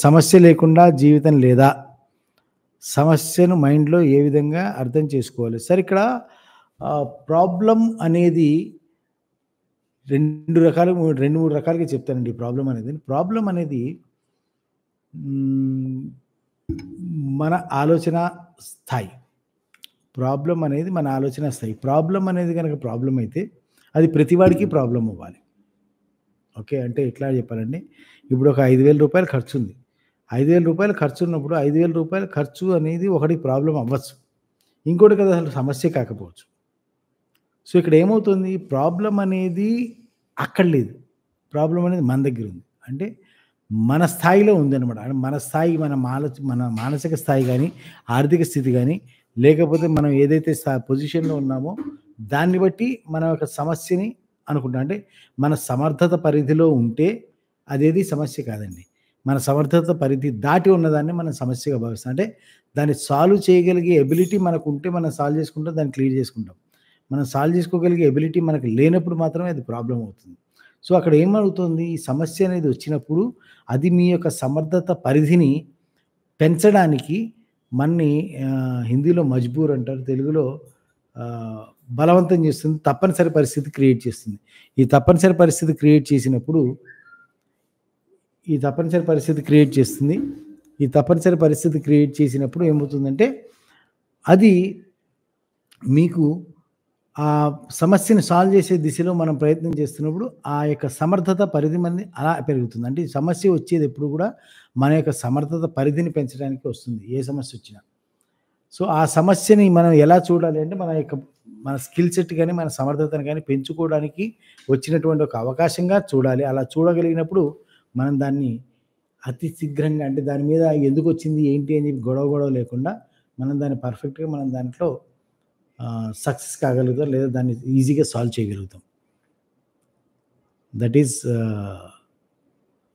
సమస్య లేకుండా జీవితం లేదా? సమస్యను మైండ్‌లో ఏ విధంగా అర్థం చేసుకోవాలి? సార్ ఇక్కడ ప్రాబ్లమ్ అనేది 2 రకాలుగా 2, 3 రకాలుగా చెప్తానండి ప్రాబ్లమ్ అనేది. ప్రాబ్లమ్ అనేది హ్మ్, మన ఆలోచన స్థాయి. ప్రాబ్లమ్ అనేది మన ఆలోచన స్థాయి. ప్రాబ్లమ్ అనేది గనక ప్రాబ్లమ్ అయితే అది ప్రతి వాడికి ప్రాబ్లమ్ అవ్వాలి. ఓకే. అంటే ఎట్లా చెప్పాలండి? ఇప్పుడు ఒక రూ. 5,000 ఖర్చుంది. రూ. 5,000 ఖర్చున్నప్పుడు రూ. 5,000 ఖర్చు అనేది ఒకడికి ప్రాబ్లమ్ అవ్వచ్చు. ఇంకోటికి అది అసలు సమస్యే కాకపోవచ్చు. సో, ఇక్కడ ఏమవుతుంది? ప్రాబ్లమ్ అనేది అక్కడ లేదు. ప్రాబ్లమ్ అనేది మన దగ్గరుంది. అంటే మన స్థాయిలో ఉందనమాట. అంటే మన స్థాయి, మన మానసిక స్థాయి గాని, ఆర్థిక స్థితి గాని, లేకపోతే మనం ఏదైతే పొజిషన్‌లో ఉన్నామో దాన్ని బట్టి మన యొక్క సమస్యని అనుకుంటాం. అంటే మన సమర్థత పరిధిలో ఉంటే అదేది సమస్య కాదండి. మన సమర్థత పరిధి దాటి ఉన్నదాన్ని మనం సమస్యగా భావిస్తాం. అంటే దాన్ని సాల్వ్ చేయగలిగే ఎబిలిటీ మనకుంటే మనం సాల్వ్ చేసుకుంటాం. దాన్ని క్లియర్ చేసుకుంటాం. మనం సాల్వ్ చేసుకోగలిగే ఎబిలిటీ మనకు లేనప్పుడు మాత్రమే అది ప్రాబ్లమ్ అవుతుంది. సో, అక్కడ ఏమవుతుంది? ఈ సమస్య అనేది వచ్చినప్పుడు అది మీ యొక్క సమర్థత పరిధిని పెంచడానికి మన్ని హిందీలో మజ్బూర్ అంటారు. తెలుగులో ఆహ్, బలవంతం చేస్తుంది. తప్పనిసరి పరిస్థితి క్రియేట్ చేస్తుంది. ఈ తప్పనిసరి పరిస్థితి క్రియేట్ చేసినప్పుడు ఈ తప్పనిసరి పరిస్థితి క్రియేట్ చేస్తుంది. ఈ తప్పనిసరి పరిస్థితి క్రియేట్ చేసినప్పుడు ఏమవుతుందంటే, అది మీకు ఆ సమస్యని సాల్వ్ చేసే దిశలో మనం ప్రయత్నం చేస్తున్నప్పుడు, ఆ యొక్క సమర్థత పరిధి మనది అలా పెరుగుతుంది. అంటే ఈ సమస్య వచ్చేదెప్పుడు గూడా మన యొక్క సమర్థత పరిధిని పెంచడానికి వస్తుంది. ఏ సమస్యొచ్చినా. సో, ఆ సమస్యని మనం ఎలా చూడాలి అంటే, మన స్కిల్ సెట్ గాని, మన సమర్థతను గాని పెంచుకోవడానికి వచ్చినటువంటి ఒక అవకాశంగా చూడాలి. అలా చూడగలిగినప్పుడు మనం దాన్ని అతి శీఘ్రంగా అంటే దాని మీద ఎందుకొచ్చింది, ఏంటి అని చెప్పి గొడవ లేకుండా మనం దాన్ని పర్ఫెక్ట్‌గా మనం దాంట్లో సక్సెస్ కాగలుగుతాం. లేదా దాన్ని ఈజీగా సాల్వ్ చేయగలుగుతాం. That is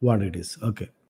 what it is. Okay.